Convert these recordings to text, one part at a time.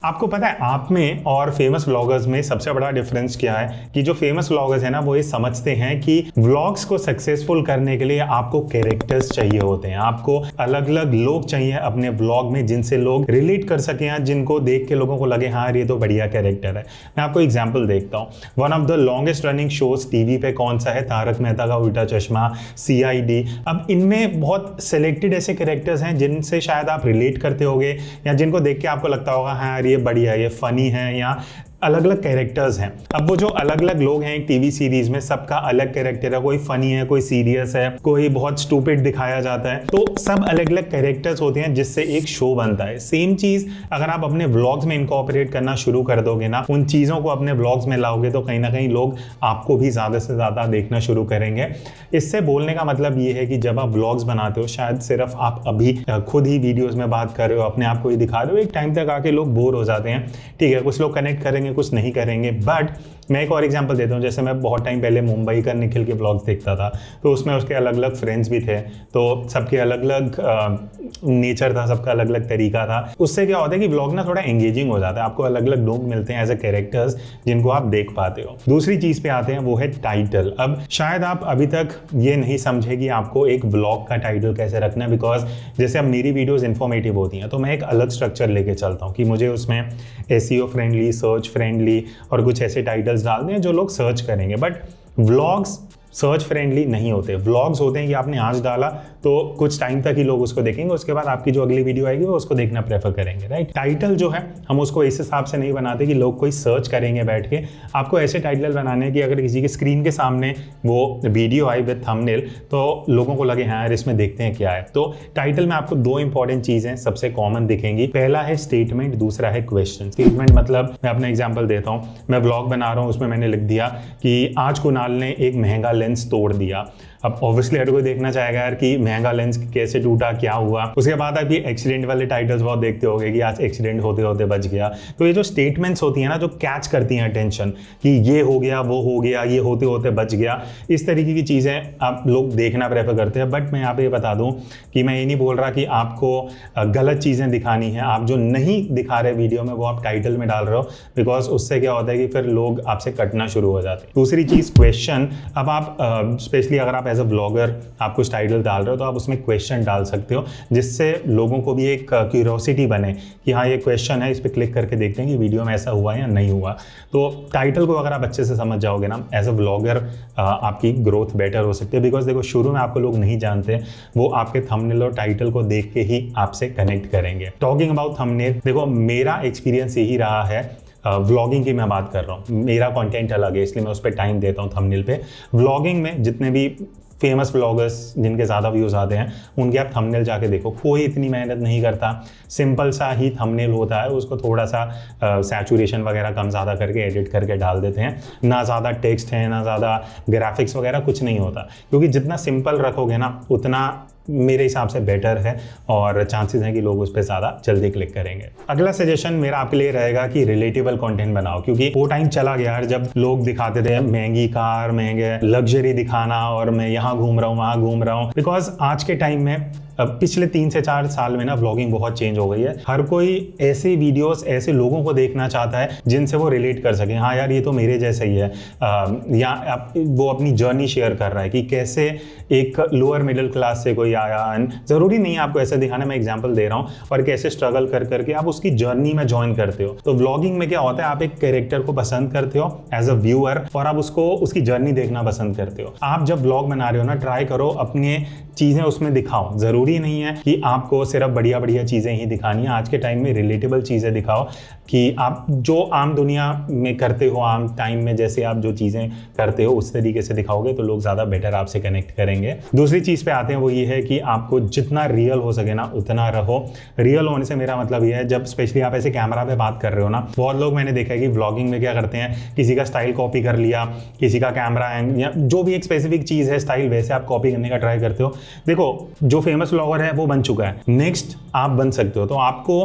आपको पता है आप में और फेमस व्लॉगर्स में सबसे बड़ा डिफरेंस क्या है कि जो फेमस व्लॉगर्स है ना वो ये समझते हैं कि व्लॉग्स को सक्सेसफुल करने के लिए आपको कैरेक्टर्स चाहिए होते हैं, आपको अलग अलग लोग चाहिए अपने व्लॉग में जिनसे लोग रिलेट कर सकें, जिनको देख के लोगों को लगे हाँ ये तो बढ़िया कैरेक्टर है। मैं आपको एग्जाम्पल देखता हूँ। One of the longest running shows TV पे कौन सा है? तारक मेहता का उल्टा चश्मा, CID। अब इनमें बहुत सिलेक्टेड ऐसे कैरेक्टर्स हैं जिनसे शायद आप रिलेट करते होगे या जिनको देख के आपको लगता होगा हाँ ये बढ़िया, ये फनी है, या अलग अलग कैरेक्टर्स हैं। अब वो जो अलग अलग लोग हैं एक टीवी सीरीज में, सबका अलग कैरेक्टर है, कोई फनी है, कोई सीरियस है, कोई बहुत स्टूपिड दिखाया जाता है, तो सब अलग अलग कैरेक्टर्स होते हैं जिससे एक शो बनता है। सेम चीज अगर आप अपने व्लॉग्स में इनकॉर्पोरेट करना शुरू कर दोगे ना, उन चीजों को अपने व्लॉग्स में लाओगे तो कहीं ना कहीं लोग आपको भी ज्यादा से ज्यादा देखना शुरू करेंगे। इससे बोलने का मतलब ये है कि जब आप व्लॉग्स बनाते हो, शायद सिर्फ आप अभी खुद ही वीडियोज में बात कर रहे हो, अपने आप को ही दिखा रहे हो, एक टाइम तक आके लोग बोर हो जाते हैं। ठीक है, कुछ लोग कनेक्ट करेंगे, कुछ नहीं करेंगे। बट मैं एक और एग्जांपल देता हूँ। जैसे मैं बहुत टाइम पहले मुंबई का निखिल के ब्लॉग्स देखता था, तो उसमें उसके अलग अलग फ्रेंड्स भी थे, तो सबके अलग अलग नेचर था, सबका अलग अलग तरीका था। उससे क्या होता है कि ब्लॉग ना थोड़ा एंगेजिंग हो जाता है, आपको अलग अलग लोग मिलते हैं एज ए कैरेक्टर्स जिनको आप देख पाते हो। दूसरी चीज पे आते हैं, वो है टाइटल। अब शायद आप अभी तक ये नहीं समझे कि आपको एक ब्लॉग का टाइटल कैसे रखना है, बिकॉज जैसे अब मेरी वीडियोज इन्फॉर्मेटिव होती हैं तो मैं एक अलग स्ट्रक्चर लेके चलता हूँ कि मुझे उसमें SEO फ्रेंडली, सर्च फ्रेंडली और कुछ ऐसे टाइटल्स डालते हैं जो लोग सर्च करेंगे। बट व्लॉग्स सर्च फ्रेंडली नहीं होते। व्लॉग्स होते हैं कि आपने आज डाला तो कुछ टाइम तक ही लोग उसको देखेंगे, उसके बाद आपकी जो अगली वीडियो आएगी वो उसको देखना प्रेफर करेंगे, राइट। टाइटल जो है हम उसको इस हिसाब से नहीं बनाते कि लोग कोई सर्च करेंगे बैठ के। आपको ऐसे टाइटल बनाने हैं कि अगर किसी के स्क्रीन के सामने वो वीडियो आई विद थंबनेल तो लोगों को लगे हाँ यार इसमें देखते हैं क्या है। तो टाइटल में आपको दो इंपॉर्टेंट चीजें सबसे कॉमन दिखेंगी। पहला है स्टेटमेंट, दूसरा है क्वेश्चन। स्टेटमेंट मतलब मैं अपना एग्जाम्पल देता हूँ। मैं व्लॉग बना रहा हूँ, उसमें मैंने लिख दिया कि आज कुणाल ने एक महंगा लेंस तोड़ दिया। अब ऑब्वियसली हर कोई देखना चाहेगा यार कि महंगा लेंस कैसे टूटा, क्या हुआ। उसके बाद आप ये एक्सीडेंट वाले टाइटल्स बहुत देखते होंगे कि आज एक्सीडेंट होते होते बच गया। तो ये जो स्टेटमेंट्स होती हैं ना, जो कैच करती हैं अटेंशन कि ये हो गया, वो हो गया, ये होते होते बच गया, इस तरीके की चीज़ें आप लोग देखना प्रेफर करते हैं। बट मैं यहाँ पे ये बता दूँ कि मैं ये नहीं बोल रहा कि आपको गलत चीज़ें दिखानी है। आप जो नहीं दिखा रहे वीडियो में वो आप टाइटल में डाल रहे हो, बिकॉज उससे क्या होता है कि फिर लोग आपसे कटना शुरू हो जाते हैं। दूसरी चीज़ क्वेश्चन। अब आप स्पेशली अगर आप एज अ ब्लॉगर आप कुछ टाइटल डाल रहे हो तो आप उसमें क्वेश्चन डाल सकते हो, जिससे लोगों को भी एक क्यूरियोसिटी बने कि हाँ ये क्वेश्चन है, इस पर क्लिक करके देखते हैं कि वीडियो में ऐसा हुआ या नहीं हुआ। तो टाइटल को अगर आप अच्छे से समझ जाओगे ना, एज अ ब्लॉगर आपकी ग्रोथ बेटर हो सकती है। बिकॉज देखो शुरू में आपको लोग नहीं जानते, वो आपके थंबनेल और टाइटल को देख के ही आपसे कनेक्ट करेंगे। टॉकिंग अबाउट थंबनेल, देखो मेरा एक्सपीरियंस यही रहा है। व्लॉगिंग की मैं बात कर रहा हूँ, मेरा कंटेंट अलग है इसलिए मैं उस पर टाइम देता हूँ थंबनेल पे। व्लॉगिंग में जितने भी फेमस व्लॉगर्स जिनके ज़्यादा व्यूज़ आते हैं उनके आप थंबनेल जाके देखो, कोई इतनी मेहनत नहीं करता, सिंपल सा ही थंबनेल होता है। उसको थोड़ा सा सैचुरेशन वगैरह कम ज़्यादा करके एडिट करके डाल देते हैं। ना ज़्यादा टेक्स्ट है, ना ज़्यादा ग्राफिक्स वगैरह कुछ नहीं होता, क्योंकि जितना सिंपल रखोगे ना उतना मेरे हिसाब से बेटर है और चांसेस हैं कि लोग उस पर ज़्यादा जल्दी क्लिक करेंगे। अगला सजेशन मेरा आपके लिए रहेगा कि रिलेटेबल कंटेंट बनाओ, क्योंकि वो टाइम चला गया यार जब लोग दिखाते थे महंगी कार, महंगे लग्जरी दिखाना और मैं यहाँ घूम रहा हूँ, वहाँ घूम रहा हूँ। बिकॉज आज के टाइम में पिछले 3 से 4 साल में ना व्लॉगिंग बहुत चेंज हो गई है। हर कोई ऐसे वीडियोस, ऐसे लोगों को देखना चाहता है जिनसे वो रिलेट कर सके, हाँ यार ये तो मेरे जैसा ही है। या वो अपनी जर्नी शेयर कर रहा है कि कैसे एक लोअर मिडिल क्लास से कोई आया। जरूरी नहीं है आपको ऐसे दिखाना, मैं एग्जाम्पल दे रहा हूँ, और कैसे स्ट्रगल कर करके आप उसकी जर्नी में ज्वाइन करते हो। तो व्लॉगिंग में क्या होता है, आप एक कैरेक्टर को पसंद करते हो एज अ व्यूअर और आप उसको उसकी जर्नी देखना पसंद करते हो। आप जब व्लॉग बना रहे हो ना, ट्राई करो अपनी चीजें उसमें दिखाओ। जरूरी नहीं है कि आपको सिर्फ बढ़िया बढ़िया चीजें ही दिखानी है। आज के टाइम में रिलेटेबल चीजें दिखाओ कि आप जो आम दुनिया में करते हो, आम टाइम में जैसे आप जो चीजें करते हो उस तरीके से दिखाओगे तो लोग ज्यादा बेटर आपसे कनेक्ट करेंगे। दूसरी चीज पे आते हैं, वो ये है कि आपको जितना रियल हो सके ना उतना रहो। रियल होने से मेरा मतलब ये है, जब स्पेशली आप ऐसे कैमरा पे बात कर रहे हो ना, बहुत लोग मैंने देखा है कि व्लॉगिंग में क्या करते हैं, किसी का स्टाइल कॉपी कर लिया, किसी का कैमरा एंगल या जो भी एक स्पेसिफिक चीज है स्टाइल, वैसे आप कॉपी करने का ट्राई करते हो। देखो जो फेमस व्लॉगर है वो बन चुका है, नेक्स्ट आप बन सकते हो। तो आपको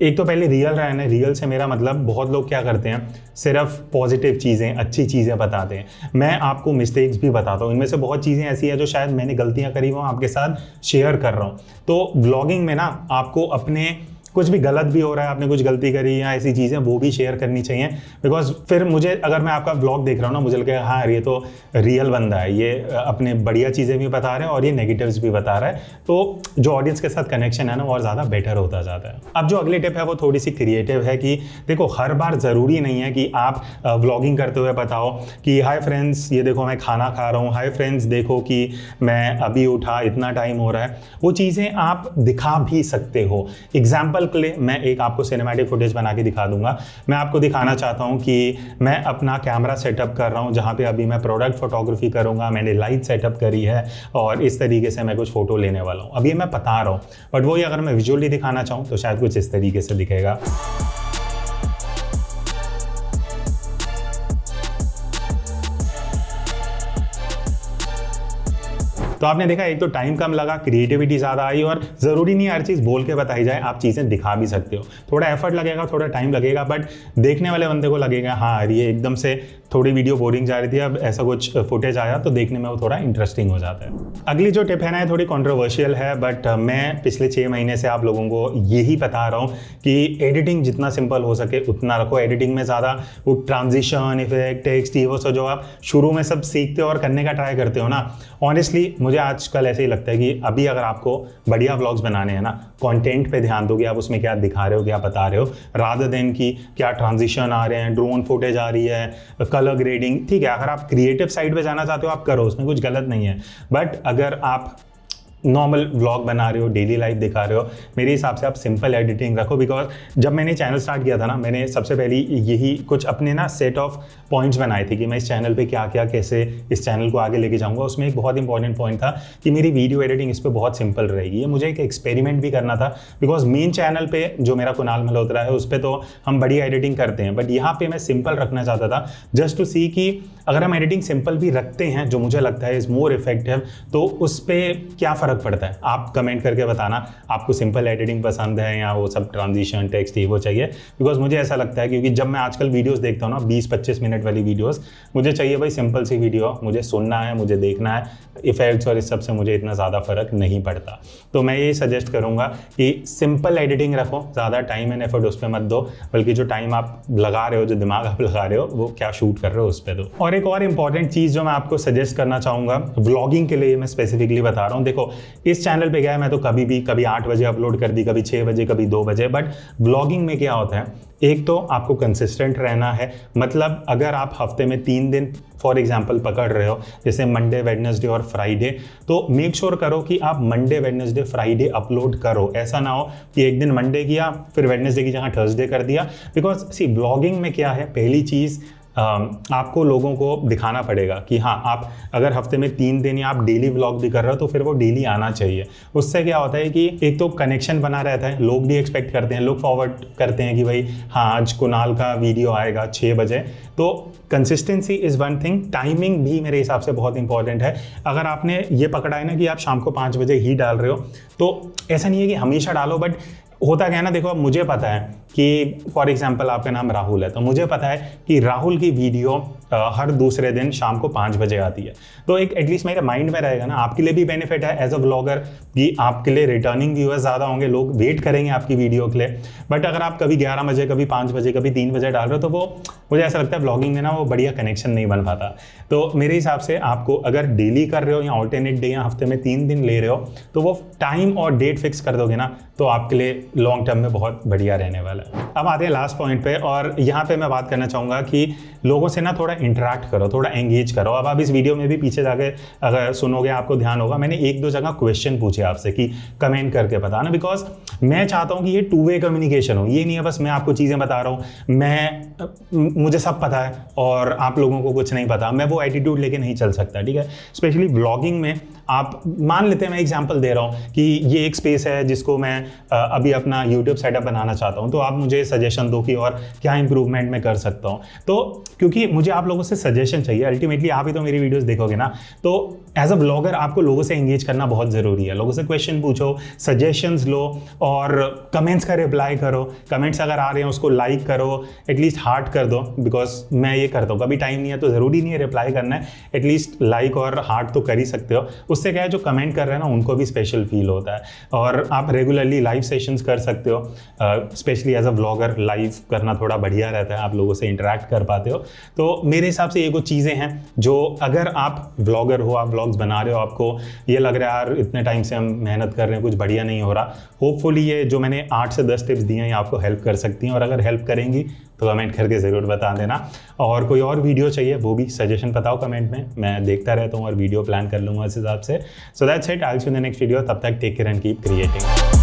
एक तो पहले रियल रहना है। रियल से मेरा मतलब, बहुत लोग क्या करते हैं, सिर्फ पॉजिटिव चीज़ें, अच्छी चीज़ें बताते हैं। मैं आपको मिस्टेक्स भी बताता हूँ, इनमें से बहुत चीज़ें ऐसी है जो शायद मैंने गलतियाँ करी वो आपके साथ शेयर कर रहा हूँ। तो व्लॉगिंग में ना आपको अपने कुछ भी गलत भी हो रहा है, आपने कुछ गलती करी या ऐसी चीज़ें, वो भी शेयर करनी चाहिए। बिकॉज फिर मुझे, अगर मैं आपका ब्लॉग देख रहा हूँ ना, मुझे लगेगा हाँ ये तो रियल बंदा है, ये अपने बढ़िया चीज़ें भी बता रहे हैं और ये नेगेटिव्स भी बता रहा है, तो जो ऑडियंस के साथ कनेक्शन है ना वो और ज़्यादा बेटर होता जाता है। अब जो अगली टिप है वो थोड़ी सी क्रिएटिव है कि देखो हर बार ज़रूरी नहीं है कि आप व्लॉगिंग करते हुए बताओ कि हाय फ्रेंड्स ये देखो मैं खाना खा रहा हूँ, हाय फ्रेंड्स देखो कि मैं अभी उठा, इतना टाइम हो रहा है। वो चीज़ें आप दिखा भी सकते हो। एग्जाम्पल के लिए मैं एक आपको सिनेमैटिक फुटेज बना के दिखा दूंगा। मैं आपको दिखाना चाहता हूँ कि मैं अपना कैमरा सेटअप कर रहा हूँ, जहाँ पे अभी मैं प्रोडक्ट फोटोग्राफी करूँगा, मैंने लाइट सेटअप करी है और इस तरीके से मैं कुछ फोटो लेने वाला हूँ। अब ये मैं बता रहा हूँ, बट वही अगर मैं विजुअली दिखाना चाहूँ तो शायद कुछ इस तरीके से दिखेगा। तो आपने देखा, एक तो टाइम कम लगा, क्रिएटिविटी ज़्यादा आई, और ज़रूरी नहीं हर चीज़ बोल के बताई जाए, आप चीज़ें दिखा भी सकते हो। थोड़ा एफर्ट लगेगा, थोड़ा टाइम लगेगा, बट देखने वाले बंदे को लगेगा हाँ ये एकदम से थोड़ी वीडियो बोरिंग जा रही थी, अब ऐसा कुछ फुटेज आया तो देखने में वो थोड़ा इंटरेस्टिंग हो जाता है। अगली जो टिप है ना, थोड़ी कॉन्ट्रोवर्शियल है, बट मैं पिछले 6 महीने से आप लोगों को यही बता रहा हूँ कि एडिटिंग जितना सिंपल हो सके उतना रखो। एडिटिंग में ज़्यादा वो ट्रांजिशन, इफेक्ट, टेक्स्ट, ये वो सब जो आप शुरू में सब सीखते हो और करने का ट्राई करते हो ना, ऑनेस्टली मुझे आजकल ऐसे ही लगता है कि अभी अगर आपको बढ़िया व्लॉग्स बनाने हैं ना, कंटेंट पे ध्यान दो कि आप उसमें क्या दिखा रहे हो, क्या बता रहे हो, रादर देन कि क्या ट्रांजिशन आ रहे हैं, ड्रोन फुटेज आ रही है, कलर ग्रेडिंग। ठीक है, अगर आप क्रिएटिव साइड पे जाना चाहते हो आप करो, उसमें कुछ गलत नहीं है, बट अगर आप नॉर्मल व्लॉग बना रहे हो, डेली लाइफ दिखा रहे हो, मेरे हिसाब से आप सिंपल एडिटिंग रखो। बिकॉज जब मैंने चैनल स्टार्ट किया था ना, मैंने सबसे पहले यही कुछ अपने ना सेट ऑफ पॉइंट्स बनाए थे कि मैं इस चैनल पे क्या क्या कैसे इस चैनल को आगे लेके जाऊंगा। उसमें एक बहुत इंपॉर्टेंट पॉइंट था कि मेरी वीडियो एडिटिंग इस पर बहुत सिंपल रहेगी। ये मुझे एक एक्सपेरिमेंट भी करना था, बिकॉज मेन चैनल पे जो मेरा कुणाल मल्होत्रा है उस पर तो हम बढ़िया एडिटिंग करते हैं, बट यहाँ पे मैं सिंपल रखना चाहता था, जस्ट टू सी कि अगर हम एडिटिंग सिंपल भी रखते हैं, जो मुझे लगता है इज मोर इफेक्टिव, तो उस पर क्या फ़र्क पड़ता है। आप कमेंट करके बताना आपको सिंपल एडिटिंग पसंद है या वो सब ट्रांजिशन, टेक्स्ट ये वो चाहिए। बिकॉज मुझे ऐसा लगता है, क्योंकि जब मैं आजकल वीडियोस देखता हूँ ना 20-25 मिनट वाली वीडियोस, मुझे चाहिए भाई सिंपल सी वीडियो, मुझे सुनना है, मुझे देखना है, इफेक्ट्स और इस सब से मुझे इतना ज़्यादा फर्क नहीं पड़ता। तो मैं ये सजेस्ट करूँगा कि सिंपल एडिटिंग रखो, ज़्यादा टाइम एंड एफर्ट उस पर मत दो, बल्कि जो टाइम आप लगा रहे हो, जो दिमाग आप लगा रहे हो, वो क्या शूट कर रहे हो उस पर दो। और एक और इंपॉर्टेंट चीज़ जो मैं आपको सजेस्ट करना चाहूँगा व्लॉगिंग के लिए, मैं स्पेसिफिकली बता रहा हूँ, देखो इस चैनल पे क्या है, मैं तो कभी 8 बजे अपलोड कर दी, कभी 6 बजे, कभी 2 बजे, बट व्लॉगिंग में क्या होता है, एक तो आपको कंसिस्टेंट रहना है। मतलब अगर आप हफ्ते में 3 दिन फॉर एग्जांपल पकड़ रहे हो, जैसे मंडे, वेडनेसडे और फ्राइडे, तो मेक श्योर करो कि आप मंडे, वेडनेसडे, फ्राइडे अपलोड करो। ऐसा ना हो कि एक दिन मंडे किया फिर वेडनेसडे की जगह थर्सडे कर दिया। बिकॉज सी ब्लॉगिंग में क्या है, पहली चीज़ आपको लोगों को दिखाना पड़ेगा कि हाँ आप अगर हफ्ते में 3 दिन या आप डेली व्लॉग भी कर रहे हो तो फिर वो डेली आना चाहिए। उससे क्या होता है कि एक तो कनेक्शन बना रहता है, लोग भी एक्सपेक्ट करते हैं, लोग फॉरवर्ड करते हैं कि भाई हाँ आज कुणाल का वीडियो आएगा 6 बजे। तो consistency is one thing. Timing भी मेरे हिसाब से बहुत इंपॉर्टेंट है। अगर आपने ये पकड़ा है ना कि आप शाम को 5 बजे ही डाल रहे हो, तो ऐसा नहीं है कि हमेशा डालो, बट होता क्या है ना, देखो अब मुझे पता है कि फॉर एग्जांपल आपका नाम राहुल है, तो मुझे पता है कि राहुल की वीडियो हर दूसरे दिन शाम को 5 बजे आती है। तो एक एटलीस्ट मेरे माइंड में रहेगा ना, आपके लिए भी बेनिफिट है एज अ ब्लॉगर कि आपके लिए रिटर्निंग व्यूअर्स ज़्यादा होंगे, लोग वेट करेंगे आपकी वीडियो के लिए। बट अगर आप कभी 11 बजे, कभी 5 बजे, कभी 3 बजे डाल रहे हो, तो वो मुझे ऐसा लगता है ब्लॉगिंग में ना वो बढ़िया कनेक्शन नहीं बन पाता। तो मेरे हिसाब से आपको अगर डेली कर रहे हो या ऑल्टरनेट डे या हफ्ते में 3 दिन ले रहे हो, तो वो टाइम और डेट फिक्स कर दोगे ना, तो आपके लिए लॉन्ग टर्म में बहुत बढ़िया रहने वाला है। अब आते हैं लास्ट पॉइंट पे, और यहाँ पे मैं बात करना चाहूँगा कि लोगों से ना थोड़ा इंटरेक्ट करो, थोड़ा एंगेज करो। अब आप इस वीडियो में भी पीछे जाके अगर सुनोगे आपको ध्यान होगा, मैंने 1-2 जगह क्वेश्चन पूछे आपसे कि कमेंट करके बताना, बिकॉज मैं चाहता हूँ कि ये 2 वे कम्युनिकेशन हो। ये नहीं है बस मैं आपको चीज़ें बता रहा हूँ, मुझे सब पता है और आप लोगों को कुछ नहीं पता, मैं वो एटीट्यूड लेके नहीं चल सकता। ठीक है, स्पेशली व्लॉगिंग में आप मान लेते हैं, मैं एग्जांपल दे रहा हूँ कि ये एक स्पेस है जिसको मैं अभी अपना यूट्यूब सेटअप बनाना चाहता हूँ, तो आप मुझे सजेशन दो कि और क्या इंप्रूवमेंट मैं कर सकता हूँ। तो क्योंकि मुझे आप लोगों से सजेशन चाहिए, अल्टीमेटली आप ही तो मेरी वीडियोस देखोगे ना, तो एज अ ब्लॉगर आपको लोगों से एंगेज करना बहुत ज़रूरी है। लोगों से क्वेश्चन पूछो, सजेशंस लो और कमेंट्स का रिप्लाई करो। कमेंट्स अगर आ रहे हैं उसको लाइक करो, एटलीस्ट हार्ट कर दो, बिकॉज मैं ये करता हूँ। कभी टाइम नहीं है तो ज़रूरी नहीं है रिप्लाई करना है, एटलीस्ट लाइक और हार्ट तो कर ही सकते हो। उससे क्या है, जो कमेंट कर रहे हैं ना उनको भी स्पेशल फील होता है। और आप रेगुलरली लाइव सेशंस कर सकते हो, specially as a vlogger live करना थोड़ा बढ़िया रहता है, आप लोगों से इंटरेक्ट कर पाते हो। तो मेरे हिसाब से ये कुछ चीज़ें हैं जो अगर आप व्लॉगर हो, आप व्लॉग्स बना रहे हो, आपको ये लग रहा है यार इतने टाइम से हम मेहनत कर रहे हैं, कुछ बढ़िया नहीं हो रहा, होपफुली ये जो मैंने 8 से 10 टिप्स दिए हैं आपको हेल्प कर सकती हैं। और अगर हेल्प करेंगी तो कमेंट करके ज़रूर बता देना। और कोई और वीडियो चाहिए वो भी सजेशन बताओ कमेंट में, मैं देखता रहता हूँ और वीडियो प्लान कर लूँगा इस हिसाब से। So that's it, I will see you in the next video. तब तक take care and keep creating.